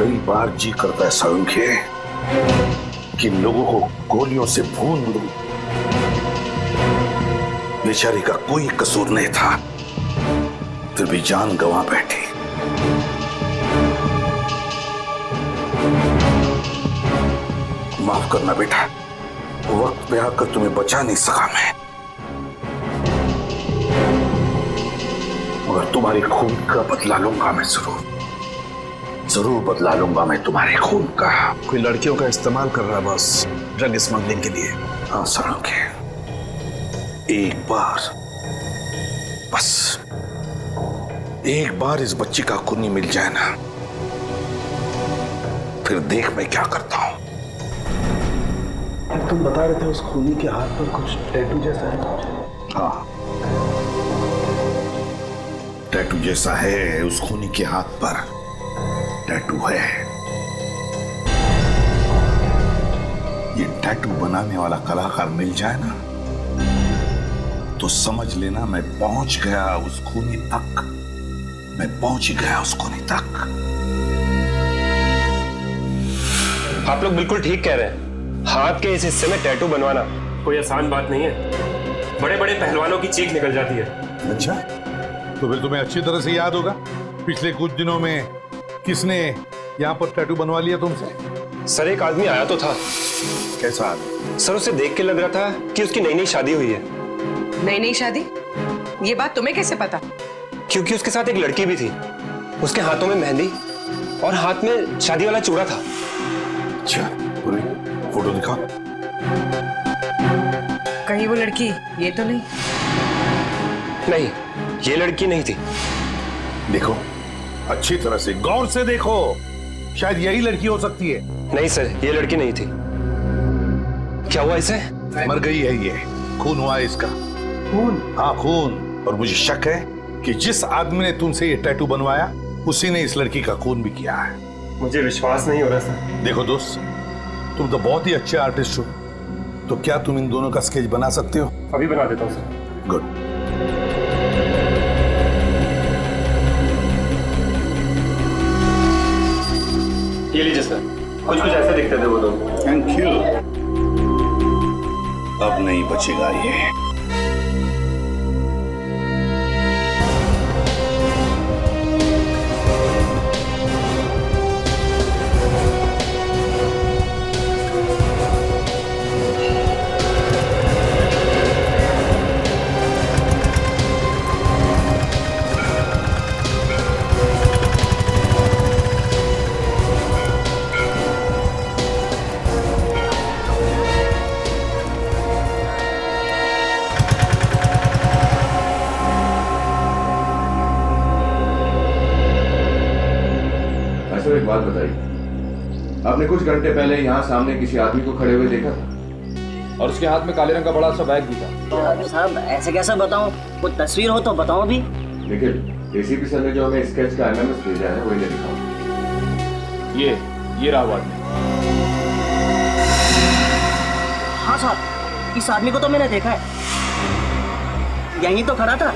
कई बार जी करता है सड़ूंखे कि लोगों को गोलियों से भून दूं। बेचारी का कोई कसूर नहीं था, फिर भी जान गंवा बैठी। माफ करना बेटा, वक्त पे आकर तुम्हें बचा नहीं सका मैं, मगर तुम्हारे खून का बदला लूंगा मैं, जरूर बदला लूंगा मैं तुम्हारे खून का। कोई लड़कियों का इस्तेमाल कर रहा है बस, ड्रग स्मगलिंग के लिए। हाँ सड़ोगे, एक बार, बस एक बार इस बच्ची का खूनी मिल जाए ना, फिर देख मैं क्या करता हूं। तुम बता रहे थे उस खूनी के हाथ पर कुछ टैटू जैसा है। हाँ, टैटू जैसा है उस खूनी के हाथ पर, टैटू है। ये टैटू बनाने वाला कलाकार मिल जाए ना, तो समझ लेना मैं पहुंच गया उस खूनी तक, मैं पहुंच ही गया उस खूनी तक। आप लोग बिल्कुल ठीक कह रहे हैं। हाथ के इस हिस्से में टैटू बनवाना कोई आसान बात नहीं है। बड़े बड़े पहलवानों की चीख निकल जाती है। अच्छा, तो फिर तुम्हें अच्छी तरह से याद होगा पिछले कुछ दिनों में किसने यहाँ पर टैटू बनवा लिया तुमसे? सर एक आदमी आया तो था। कैसा आदमी? सर उसे देख के लग रहा था कि उसकी नई नई शादी हुई है। नई नई शादी? ये बात तुम्हें कैसे पता? क्योंकि उसके साथ एक लड़की भी थी। उसके हाथों में मेहंदी और हाथ में शादी वाला चूड़ा था। अच्छा, पूरी फोटो दिखा। कहीं वो लड़की ये तो नहीं? नहीं, ये लड़की नहीं थी। देखो अच्छी तरह से गौर से देखो, शायद यही लड़की हो सकती है। नहीं सर, ये लड़की नहीं थी। क्या हुआ इसे? मर गई है ये, खून हुआ है इसका। खून? हाँ खून। और मुझे शक है कि जिस आदमी ने तुमसे ये टैटू बनवाया उसी ने इस लड़की का खून भी किया है। मुझे विश्वास नहीं हो रहा सर। देखो दोस्त, तुम तो बहुत ही अच्छे आर्टिस्ट हो, तो क्या तुम इन दोनों का स्केच बना सकते हो? अभी बना देता हूँ सर। गुड। ये लीजिए सर, कुछ कुछ ऐसे दिखते थे वो दोनों। Thank you. अब नहीं बचेगा ये। सर एक बात बताइए, आपने कुछ घंटे पहले यहाँ सामने किसी आदमी को खड़े हुए देखा था और उसके हाथ में काले रंग का बड़ा सा बैग भी था। साहब ऐसे कैसे बताऊं, कोई तस्वीर हो तो बताओ भी। देखिए एसीपी सर ने जो हमें स्केच का एमएमएस भेजा है वही दिखाओ। ये रहा वो आदमी। हाँ साहब, इस आदमी को तो मैंने देखा है, यहीं तो खड़ा था।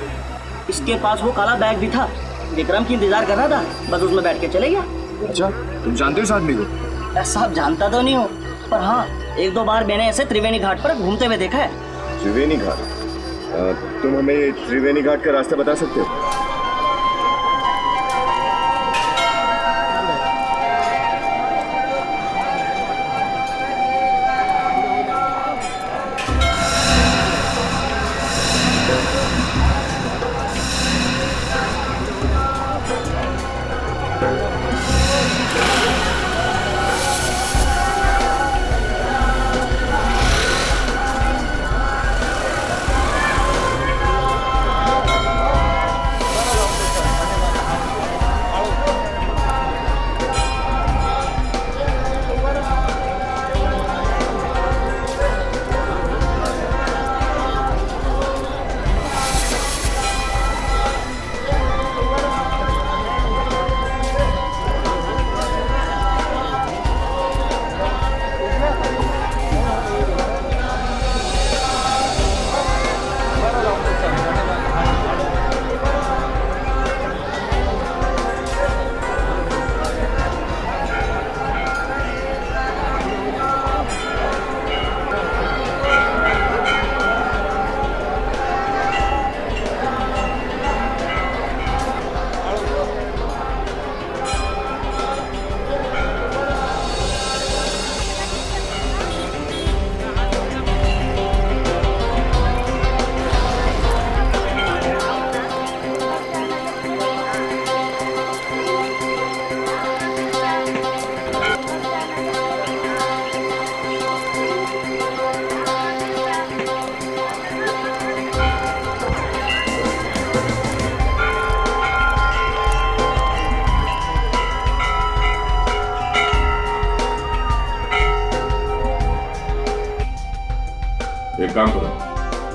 इसके पास वो काला बैग भी था। विक्रम की इंतजार कर रहा था, बस उसमें बैठ के चले गया। अच्छा, तुम जानते हो इस आदमी को? साहब जानता तो नहीं हूँ, पर हाँ एक दो बार मैंने ऐसे त्रिवेणी घाट पर घूमते हुए देखा है। त्रिवेणी घाट? तुम हमें त्रिवेणी घाट का रास्ता बता सकते हो?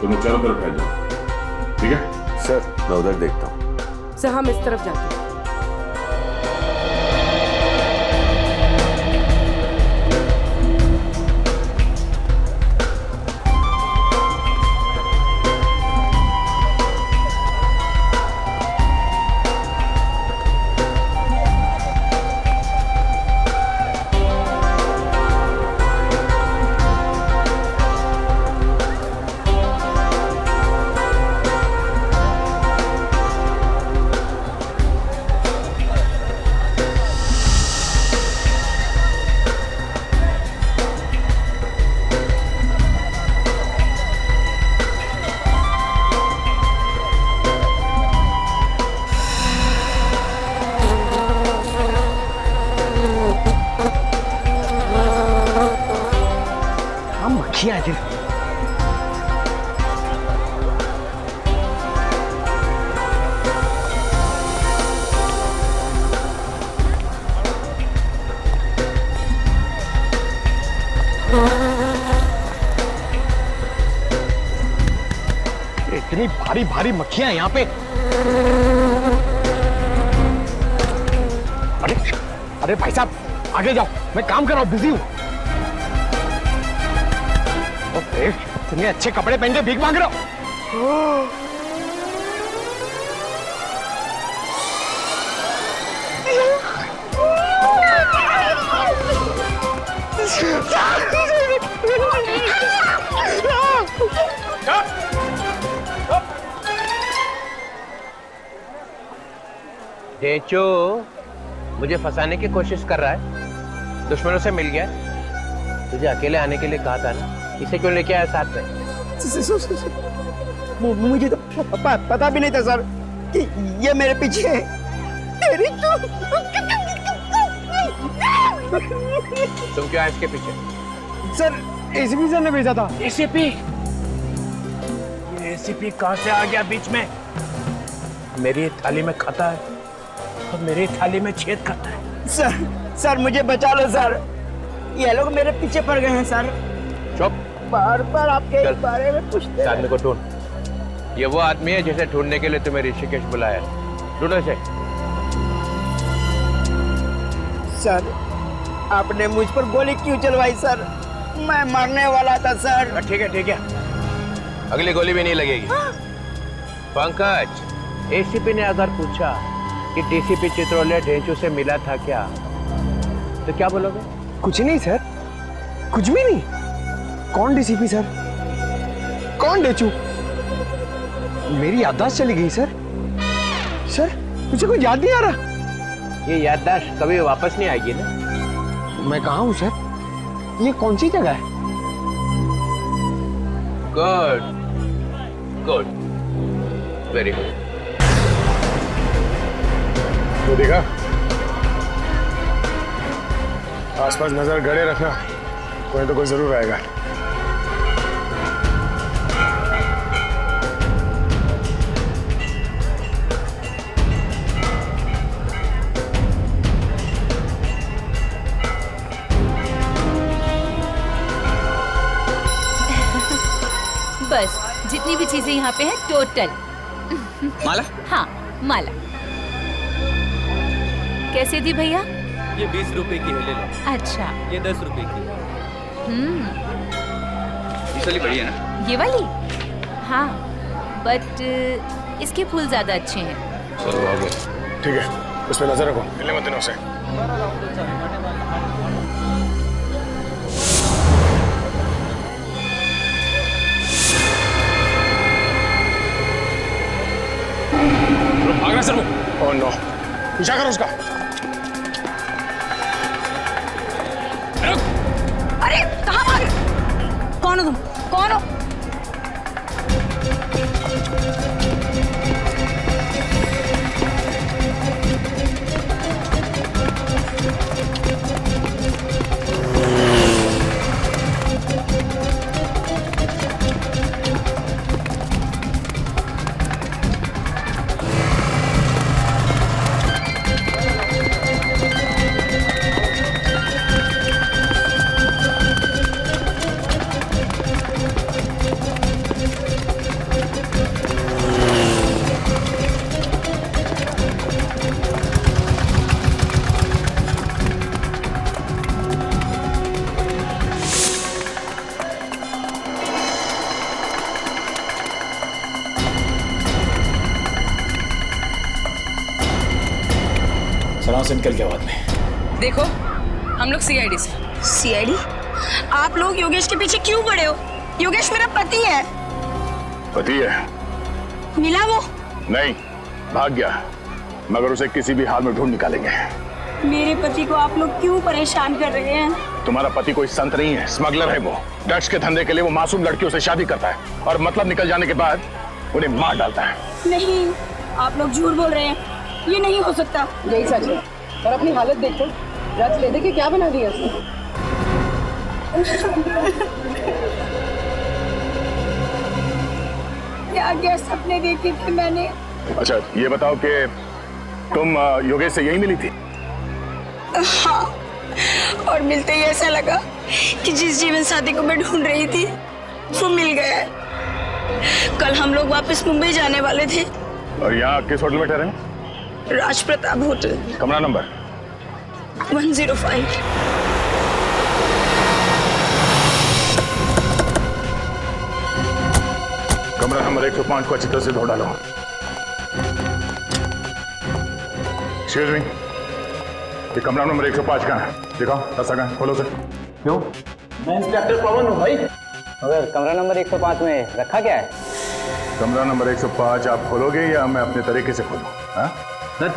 दोनों चारों तरफ फैल जाओ, ठीक है? सर मैं उधर देखता हूँ। सर हम इस तरफ जाते हैं। मक्खियां हैं। इतनी भारी भारी मक्खियां यहाँ पे। अरे अरे भाई साहब आगे जाओ, मैं काम कर रहा हूँ, बिजी हूँ। इतने अच्छे कपड़े पहन के भीख मांग रहा हूँ। ढेंचू मुझे फंसाने की कोशिश कर रहा है, दुश्मनों से मिल गया। तुझे अकेले आने के लिए कहा था ना, इसे क्यों लेके आया साथ में? मुझे तो पता भी नहीं था सर कि ये मेरे पीछे है। तुम क्यों आए इसके पीछे? सर एसीपी सर ने भेजा था। एसीपी? ये एसीपी कहां से आ गया बीच में? मेरी थाली में खाता है और मेरी थाली में छेद करता है। सर मुझे बचा लो सर, ये लोग मेरे पीछे पड़ गए हैं सर। चुप। बार बार आपके बारे में पूछते हैं। आदमी को ढूंढ। ये वो आदमी है जिसे ढूंढने के लिए तुम्हें ऋषिकेश बुलाया। ढूंढो इसे। सर आपने मुझ पर गोली क्यों चलवाई सर? मैं मरने वाला था सर। ठीक है, अगली गोली भी नहीं लगेगी। पंकज, एसीपी ने अगर पूछा कि डीसीपी चित्रोले ढेंचू से मिला था क्या, तो क्या बोलोगे? कुछ नहीं सर, कुछ भी नहीं। कौन डीसीपी सर? कौन ढेंचू? मेरी याददाश्त चली गई सर। सर मुझे कोई याद नहीं आ रहा। ये याददाश्त कभी वापस नहीं आएगी ना। मैं कहाँ हूँ सर? ये कौन सी जगह है? Good, very good. तो देखा, आसपास नजर गड़े रखना, कोई तो कोई जरूर आएगा। बस जितनी भी चीजें यहाँ पे हैं टोटल। माला? हाँ माला। कैसे दी भैया? ये 20 रुपए की है, ले लो। अच्छा। ये 10 रुपए की है। इस वाली बढ़िया है ना? ये वाली? हाँ, बट इसके फूल ज्यादा अच्छे हैं। चलो हो गए। ठीक है, उस पर नजर रखो, मिलने मत देना उसे। भाग रहा सर वो। ओह नो, पीछा करो उसका। अरे कहाँ भाग? कौन हो तुम? कौन हो? सलाह से निकल के बाद में। देखो, हम लोग सीआईडी से। सीआईडी? आप लोग योगेश के पीछे क्यों पड़े हो? योगेश मेरा पति है। पति है? मिला वो? नहीं, भाग गया, मगर उसे किसी भी हाल में ढूंढ निकालेंगे। मेरे पति को आप लोग क्यों परेशान कर रहे हैं? तुम्हारा पति कोई संत नहीं है, स्मगलर है वो। ड्रग्स के धंधे के लिए वो मासूम लड़कियों से शादी करता है और मतलब निकल जाने के बाद उन्हें मार डालता है। नहीं, आप लोग झूठ बोल रहे हैं, ये नहीं हो सकता। यही सच है, और अपनी हालत देखो, ड्रग्स ले दे के क्या बना दिया उसने। क्या क्या सपने देखे थे मैंने। अच्छा, ये बताओ कि तुम योगेश से यही मिली थी? हाँ, और मिलते ही ऐसा लगा कि जिस जीवन साथी को मैं ढूंढ रही थी वो मिल गया है। कल हम लोग वापस मुंबई जाने वाले थे। और यहाँ किस होटल में ठहरे? राज प्रताप होटल। कमरा नंबर? 105। कमरा नंबर 105 को अच्छी तरह से ढूंढ डालो। एक्सक्यूज मी, ये कमरा नंबर 105 कहाँ है? दिखाओ, रास्ता कहाँ है? खोलो सर। क्यों? मैं इंस्पेक्टर पवन हूँ भाई। मगर कमरा नंबर 105 में रखा क्या है? कमरा नंबर 105 आप खोलोगे या मैं अपने तरीके से खोलूं? हाँ? सर।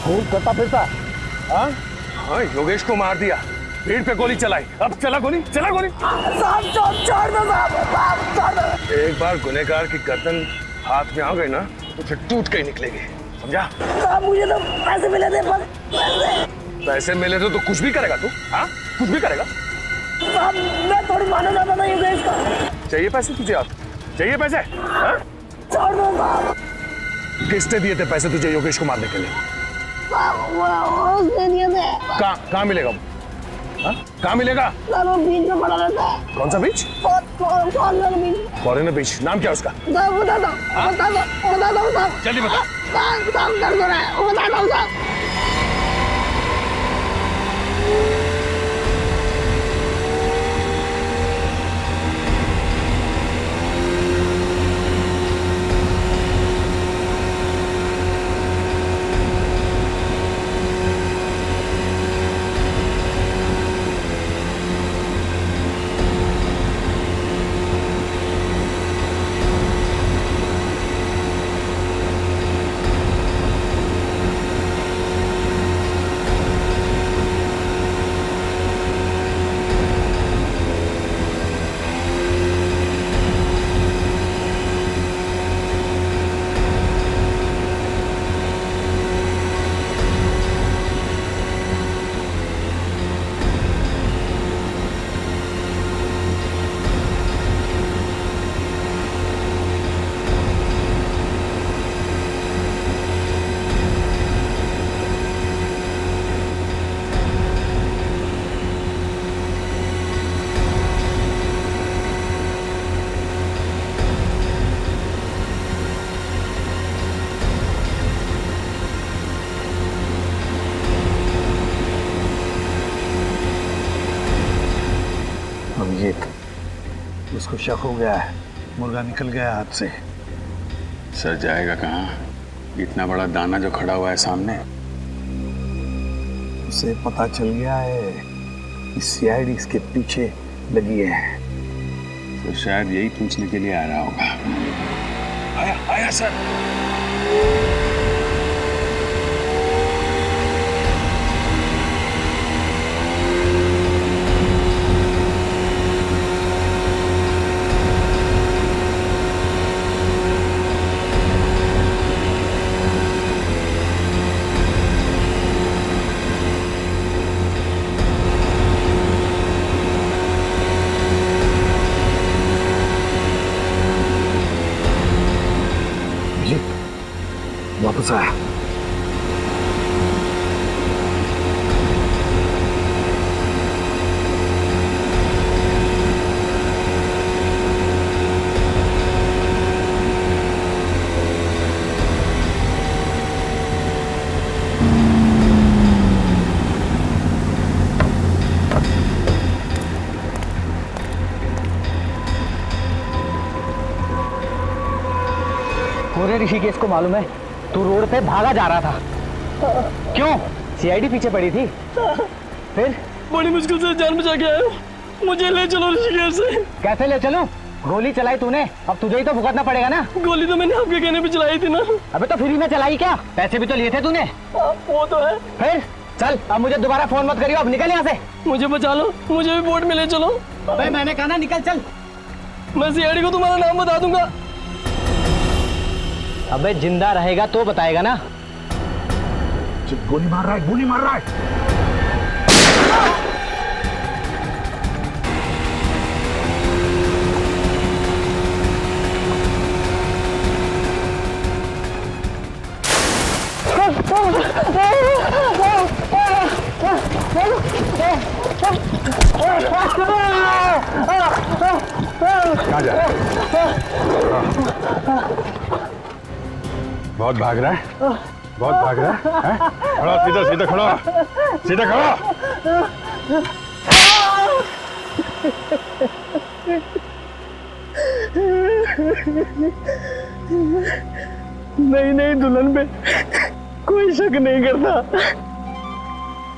खूब करता फिरता। हाँ हाँ, योगेश को मार दिया, भीड़ पे गोली चलाई, अब चला गोली। साहब छोड़ दो साहब। एक बार गुनहगार की गर्दन हाथ में आ गई ना तो फिर टूट के ही निकलेगी, समझा? मुझे तो पैसे मिले थे, बस पैसे मिले थे तो कुछ भी करेगा तू? हाँ, कुछ भी करेगा? साहब मैं थोड़ी माना जाता था योगेश का। चाहिए पैसे तुझे? आप चाहिए पैसे? हाँ? छोड़ दो साहब। किसने दिए थे पैसे तुझे योगेश को मारने के लिए? उसने दिए थे। कहाँ मिलेगा वो? हाँ? कहाँ मिलेगा? सर वो बीच में पड़ा रहता है। कौन सा बीच? फॉरेनर बीच। फॉरेनर बीच। नाम क्या उसका? बता दो साहब। जल्दी बता। साहब दर्द हो रहा है, बता दो साहब। उसको शक हो गया है, मुर्गा निकल गया हाथ से। सर जाएगा कहाँ? इतना बड़ा दाना जो खड़ा हुआ है सामने। उसे पता चल गया है कि सीआईडी इसके पीछे लगी है, तो शायद यही पूछने के लिए आ रहा होगा। आया सर। वापस आया। पूरे ऋषिकेश को मालूम है तू रोड पे भागा जा रहा था। क्यों? सीआईडी पीछे पड़ी थी। फिर बड़ी मुश्किल से जान बचा के आया हूँ, मुझे ले चलो ऋषिकेश से। कैसे ले चलूं? गोली चलाई तूने, अब तुझे ही तो भुगतना पड़ेगा ना। गोली तो मैंने आपके कहने पे चलाई थी ना। अबे तो फ्री में चलाई क्या? पैसे भी तो लिए थे तूने। वो तो है। फिर चल, अब मुझे दोबारा फोन मत करियो, अब निकल यहाँ से। मुझे बचा लो, मुझे भी बोट में ले चलो। अबे मैंने कहा ना निकल चल। मैं सीआईडी को तुम्हारा नाम बता दूंगा। अबे जिंदा रहेगा तो बताएगा ना। गोली मार रहा है, गोली मार रहा है। कहाँ जा रहा है? बहुत भाग रहा है, बहुत भाग रहा है। खड़ा, सीधा सीधा खड़ा, सीधा खड़ा। नहीं दुल्हन पे कोई शक नहीं करता,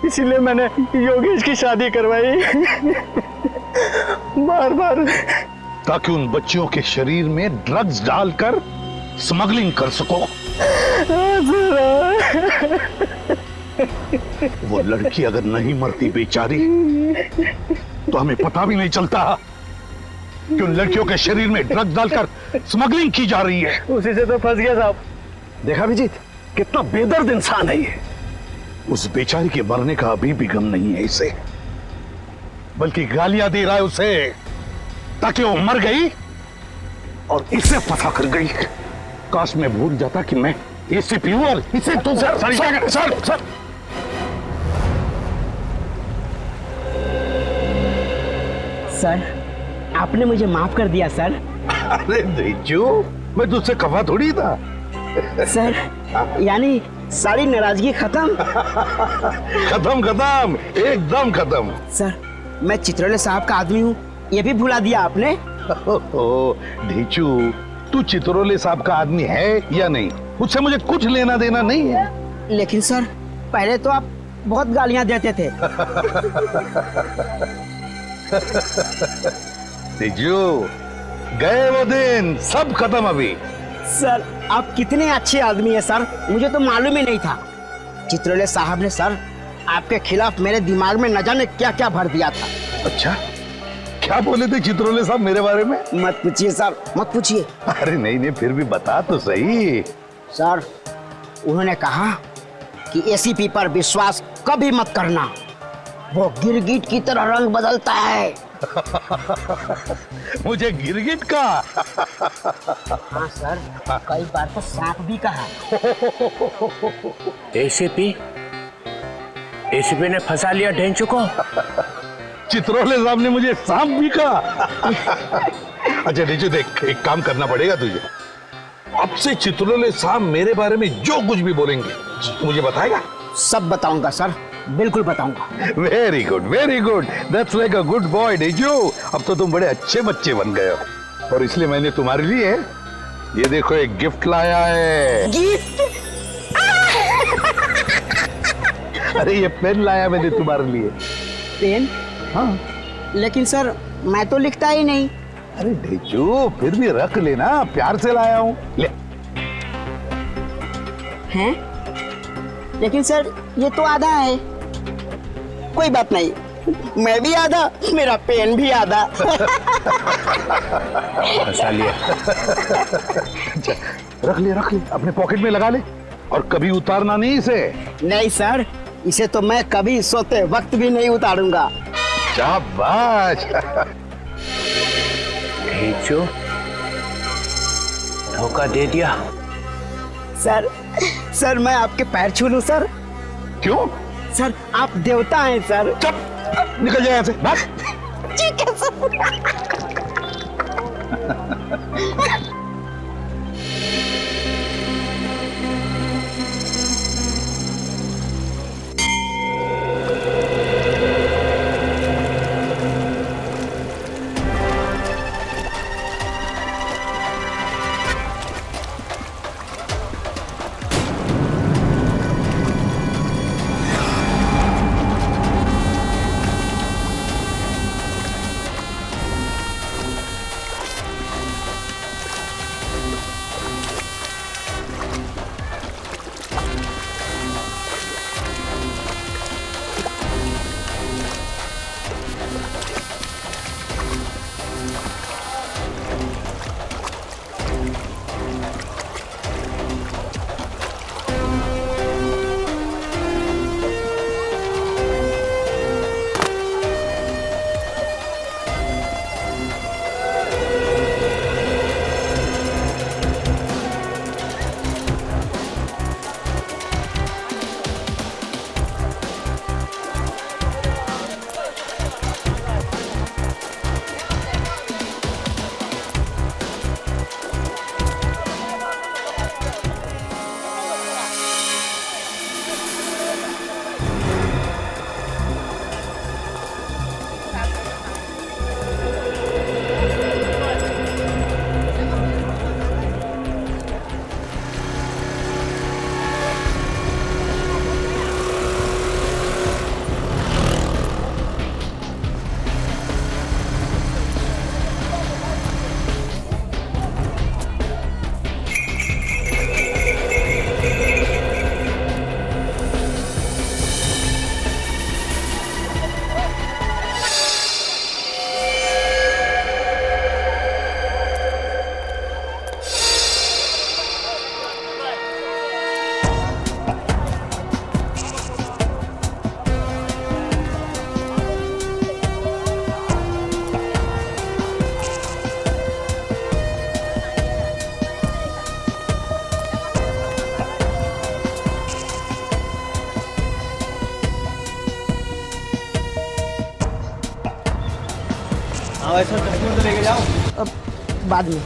इसीलिए मैंने योगेश की शादी करवाई। बार बार ताकि उन बच्चियों के शरीर में ड्रग्स डालकर स्मगलिंग कर सको। वो लड़की अगर नहीं मरती बेचारी तो हमें पता भी नहीं चलता कि उन लड़कियों के शरीर में ड्रग्स डालकर स्मगलिंग की जा रही है। उसी से तो फंस गया साहब। देखा अभिजीत, कितना बेदर्द इंसान है ये। उस बेचारी के मरने का अभी भी गम नहीं है इसे, बल्कि गालियां दे रहा है उसे ताकि वो मर गई और इसे फंसा कर गई। काश मैं भूल जाता कि मैं इससे प्योर इसे तो सर सर सर आपने मुझे माफ कर दिया सर। अरे देजू, मैं तुझसे खफा थोड़ी था। सर यानी सारी नाराजगी खत्म? खत्म एकदम खत्म। सर मैं चित्रोले साहब का आदमी हूँ, ये भी भुला दिया आपने? ढीचू, तू चित्रोले साहब का आदमी है या नहीं, उससे मुझे कुछ लेना देना नहीं है। लेकिन सर पहले तो आप बहुत गालियां देते थे। ढीचू, गए वो दिन, सब खत्म अभी। सर आप कितने अच्छे आदमी हैं सर, मुझे तो मालूम ही नहीं था। चित्रोले साहब ने सर आपके खिलाफ मेरे दिमाग में न जाने क्या क्या भर दिया था। अच्छा, क्या बोले थे चित्रोले साहब मेरे बारे में? मत पूछिए सर, मत पूछिए। अरे नहीं, फिर भी बता तो सही। सर उन्होंने कहा कि एसीपी पर विश्वास कभी मत करना, वो गिरगिट की तरह रंग बदलता है। मुझे गिरगिट का? हाँ सर, कई बार तो सांप भी कहा। एसीपी ने फंसा लिया ढेंचू को। चित्रोले साहब ने मुझे सांप भी कहा। अच्छा ढेंचू देख, एक काम करना पड़ेगा तुझे। अब से चित्रोले साहब मेरे बारे में जो कुछ भी बोलेंगे मुझे बताएगा? सब बताऊंगा सर, बिल्कुल बताऊंगा। Very good, that's like a good boy ढेंचू। अब तो तुम बड़े अच्छे बच्चे बन गए हो, और इसलिए मैंने तुम्हारे लिए ये देखो एक गिफ्ट लाया है। गिफ्ट? अरे ये पेन लाया मैंने तुम्हारे लिए। पेन? हाँ। लेकिन सर मैं तो लिखता ही नहीं। अरे ढेंचू, फिर भी रख लेना, प्यार से लाया हूँ, ले। हैं? लेकिन सर ये तो आधा है। कोई बात नहीं, मैं भी आधा, मेरा पेन भी आधा। फंसा लिया। अच्छा, रख ले, अपने पॉकेट में लगा ले, और कभी उतारना नहीं इसे। नहीं सर, इसे तो मैं कभी सोते वक्त भी नहीं उतारूंगा। शाबाश। ढेंचू, धोखा दे दिया। सर मैं आपके पैर छू लूं सर? क्यों? सर आप देवता हैं सर। चुप, निकल जाए यहाँ से, भाग। ठीक है सर। जाओ ऐसा चश्मे तो लेके जाओ। अब बाद में।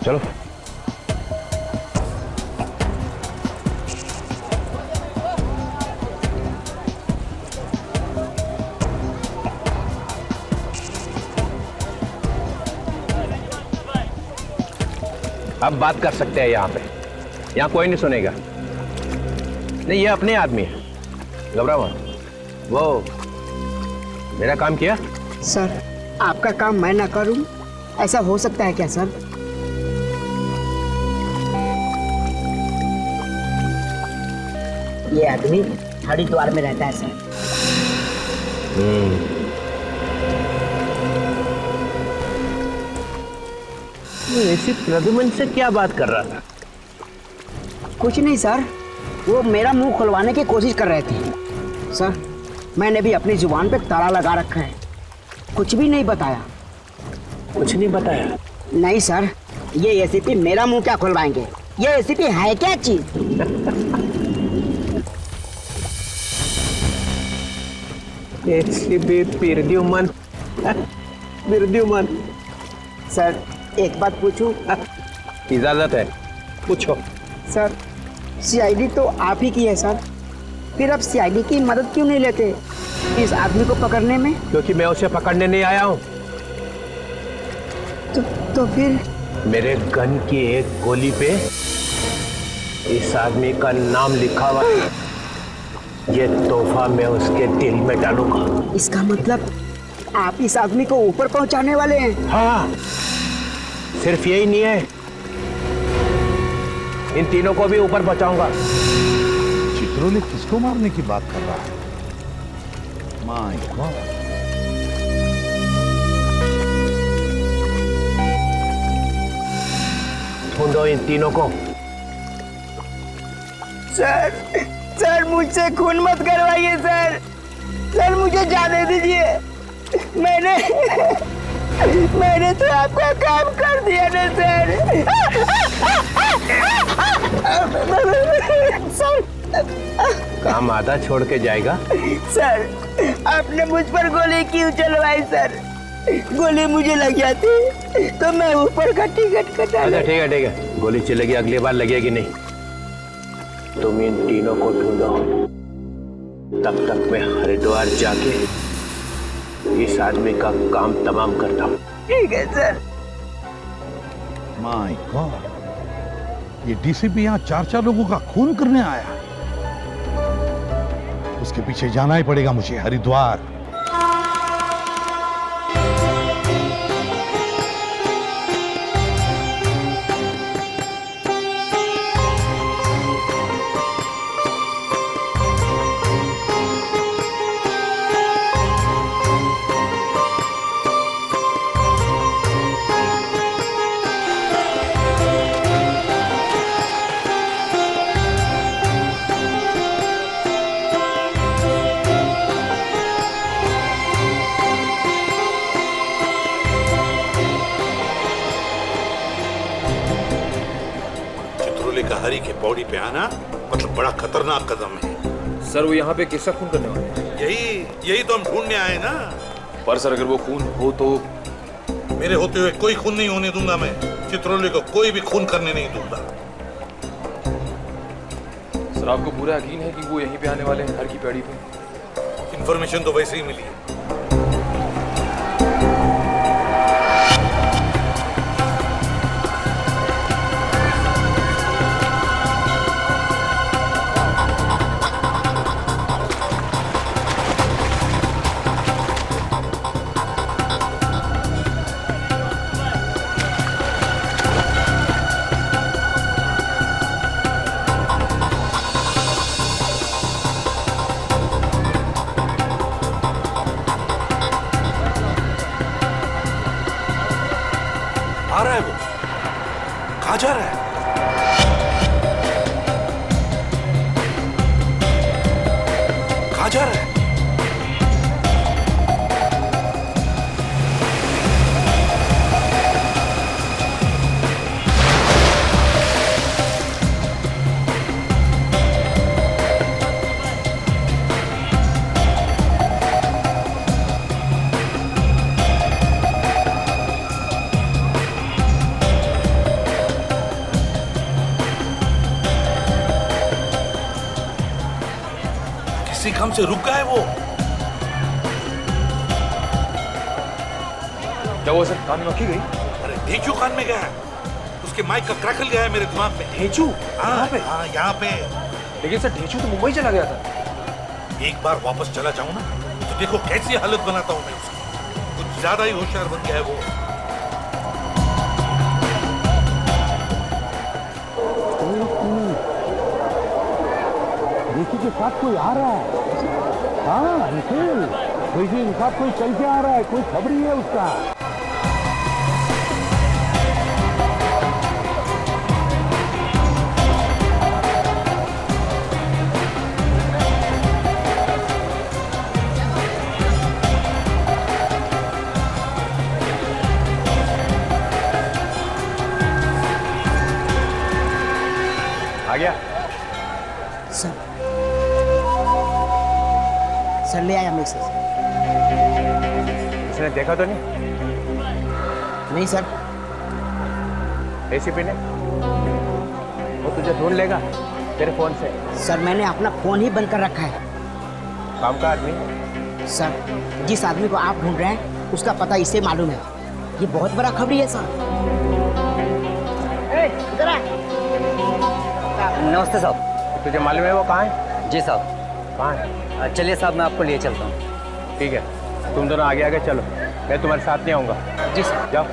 चलो अब बात कर सकते हैं यहाँ पे। यहाँ कोई नहीं सुनेगा। नहीं, ये अपने आदमी है, घबराओ मत। वो मेरा काम किया। सर आपका काम मैं ना करूं, ऐसा हो सकता है क्या सर? ये आदमी हरिद्वार में रहता है सर। ऐसी प्रद्युमन से क्या बात कर रहा था? कुछ नहीं सर, वो मेरा मुंह खुलवाने की कोशिश कर रहे थे। सर मैंने भी अपनी जुबान पे ताला लगा रखा है, कुछ भी नहीं बताया। कुछ नहीं बताया? नहीं सर, ये एसीपी मेरा मुंह क्या खुलवाएंगे? ये एसीपी है क्या चीज? एसीपी प्रद्युमन। प्रद्युमन। सर एक बात पूछूं? इजाजत है, पूछो। सर सीआईडी तो आप ही की है सर, फिर आप सीआईडी की मदद क्यों नहीं लेते इस आदमी को पकड़ने में? क्योंकि मैं उसे पकड़ने नहीं आया हूँ। तो फिर? मेरे गन की एक गोली पे इस आदमी का नाम लिखा हुआ है। ये तोहफा मैं उसके दिल में डालूंगा। इसका मतलब आप इस आदमी को ऊपर पहुंचाने वाले हैं? हाँ, सिर्फ यही नहीं है, इन तीनों को भी ऊपर पहुंचाऊंगा। चित्रोले किसको मारने की बात कर रहा है? My God. ढूंढो इन तीनों को। सर मुझसे खून मत करवाइए सर। सर मुझे जाने दीजिए। मैंने तो आपका काम कर दिया ना सर। सर काम आधा छोड़ के जाएगा? सर आपने मुझ पर गोली क्यों चलवाई सर? गोली मुझे लग जाती तो मैं ऊपर का टिकट कटा। अच्छा ठीक है, गोली चलेगी, अगली बार लगेगी नहीं। तुम इन तीनों को ढूंढो, तब तक मैं हरिद्वार जाके इस आदमी का काम तमाम करता हूँ। ठीक है सर। माय गॉड, ये डीसीपी यहाँ 4 लोगों का खून करने आया। उसके पीछे जाना ही पड़ेगा मुझे, हरिद्वार। हरी के पौड़ी पे आना मतलब बड़ा खतरनाक कदम है। सर वो यहाँ पे किसका खून करने वाले हैं? यही तो हम ढूंढने आए ना। पर सर अगर वो खून हो तो? मेरे होते हुए कोई खून नहीं होने दूंगा मैं। चित्रोले को कोई भी खून करने नहीं दूंगा। सर आपको पूरा यकीन है कि वो यहीं पे आने वाले हैं, हर की पैड़ी पे? इंफॉर्मेशन तो वैसे ही मिली है। कहाँ रहा है वो? कहाँ जा रहा है? कहाँ जा रहा है? किसी काम से रुक गया है वो। क्या हुआ सर, कान में मक्खी गई? अरे ढेचू कान में गया है, उसके माइक का क्रैकल गया है मेरे दिमाग में। ढेचू? हाँ पे? हाँ यहाँ पे। लेकिन सर ढेचू तो मुंबई चला गया था। एक बार वापस चला जाऊं ना तो देखो कैसी हालत बनाता हूं मैं उसकी। कुछ ज्यादा ही होशियार बन गया है वो। ऋषि के साथ कोई आ रहा है। हाँ निखिल, ऋषि के साथ कोई चल के आ रहा है, कोई खबरी है उसका। आ गया सर। सर ले आया मैसेज। उसने देखा तो नहीं? नहीं सर। एसीपी ने? वो तुझे ढूंढ लेगा तेरे फोन से। सर मैंने अपना फोन ही बंद कर रखा है। काम का आदमी? सर जिस आदमी को आप ढूंढ रहे हैं उसका पता इसे मालूम है। ये बहुत बड़ा खबरी है सर। इधर आ। नमस्ते साहब। तुझे मालूम है वो कहाँ है? जी साहब। कहाँ है? चलिए साहब, मैं आपको लिए चलता हूँ। ठीक है, तुम दोनों आगे आगे चलो, मैं तुम्हारे साथ नहीं आऊँगा। जी सर। जाओ।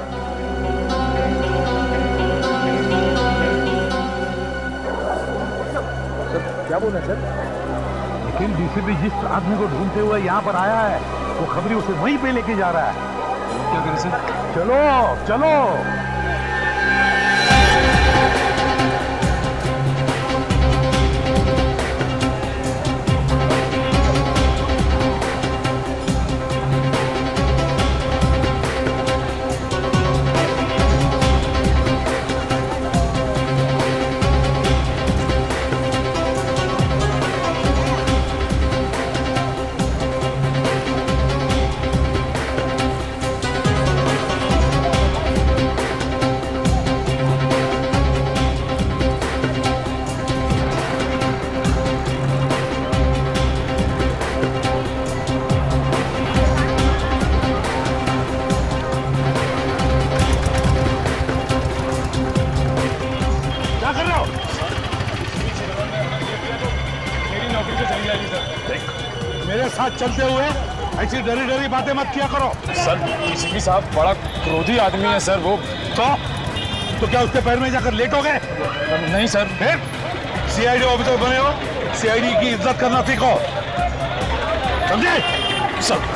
सर क्या बोल रहे हैं सर? लेकिन डीसीपी जिस आदमी को ढूंढते हुए यहाँ पर आया है वो खबरी उसे वहीं पे लेके जा रहा है। क्या करें सर? चलो चलो। मेरे साथ चलते हुए ऐसी डरी डरी बातें मत किया करो। सर डीसीपी साहब बड़ा क्रोधी आदमी है सर वो। तो क्या उसके पैर में जाकर लेटोगे? नहीं सर। फिर सीआईडी ऑफिसर बने हो, सीआईडी की इज्जत करना सीखो, समझे? सर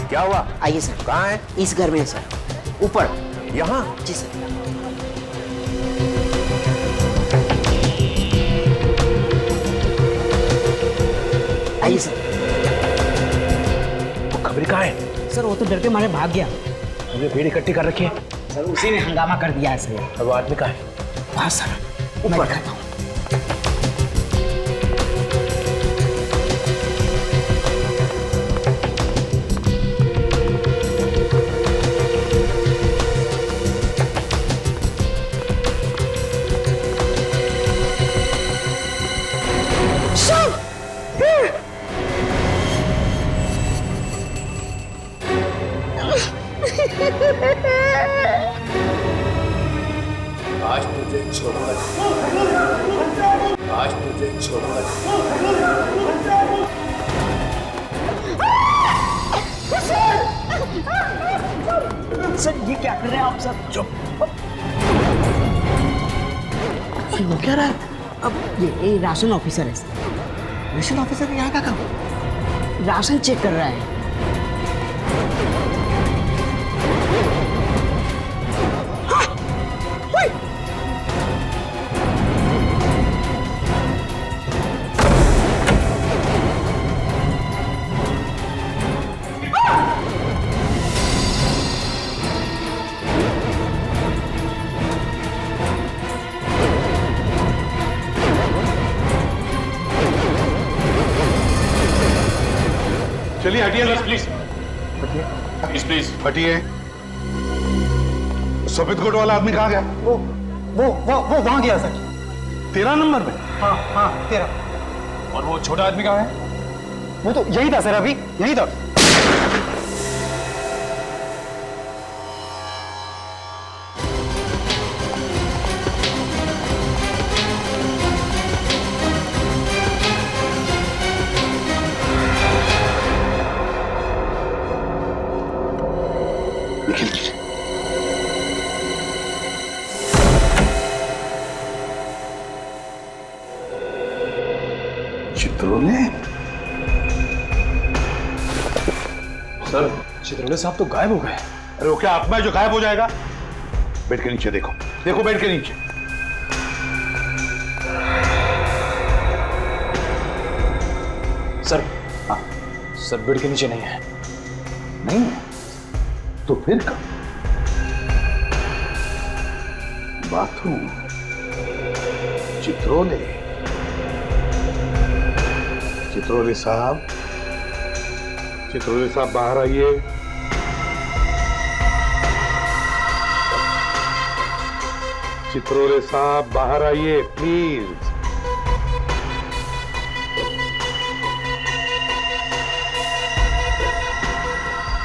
क्या हुआ? आइए सर। कहाँ है? इस घर में है सर। ऊपर। यहाँ? जी सर। आइए सर। वो खबरी कहाँ है? सर वो तो डर के मारे भाग गया। मुझे भीड़ इकट्ठी कर रखी है। सर उसी ने हंगामा कर दिया है सर। अब वो आदमी कहाँ है? वहाँ सर ऊपर खाता हूँ। तुझे छोड़कर आज तुझे छोड़कर सर ये क्या कर रहे हैं आप सर? चुप। वो क्या रहा है? अब ये राशन ऑफिसर है सर। राशन ऑफिसर यहाँ का काम? राशन चेक कर रहा है। चलिए हटिए सर, प्लीज प्लीज प्लीज हटिए। सफेद कोट वाला आदमी कहाँ गया? वो वहां गया सर। 13 नंबर में? हाँ 13। और वो छोटा आदमी कहाँ है? वो तो यही था सर, अभी यही था। चित्रोले? सर चित्रोले साहब तो गायब हो गए। अरे वो क्या आत्मा है जो गायब हो जाएगा? बेड के नीचे देखो, देखो बेड के नीचे। सर सर बेड के नीचे नहीं है। नहीं है? तो फिर कब? बाथरूम। चित्रोले, चित्रोले साहब, चित्रोले साहब बाहर आइए। चित्रोले साहब बाहर आइए प्लीज।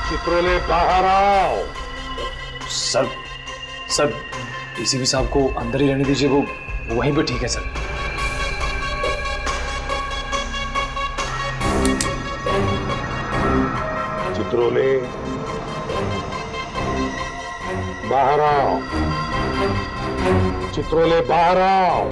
चित्रोले बाहर आओ। सर सर डीसीपी साहब को अंदर ही रहने दीजिए, वो वहीं पे ठीक है सर। चित्रोले बाहर आओ। चित्रोले बाहर आओ।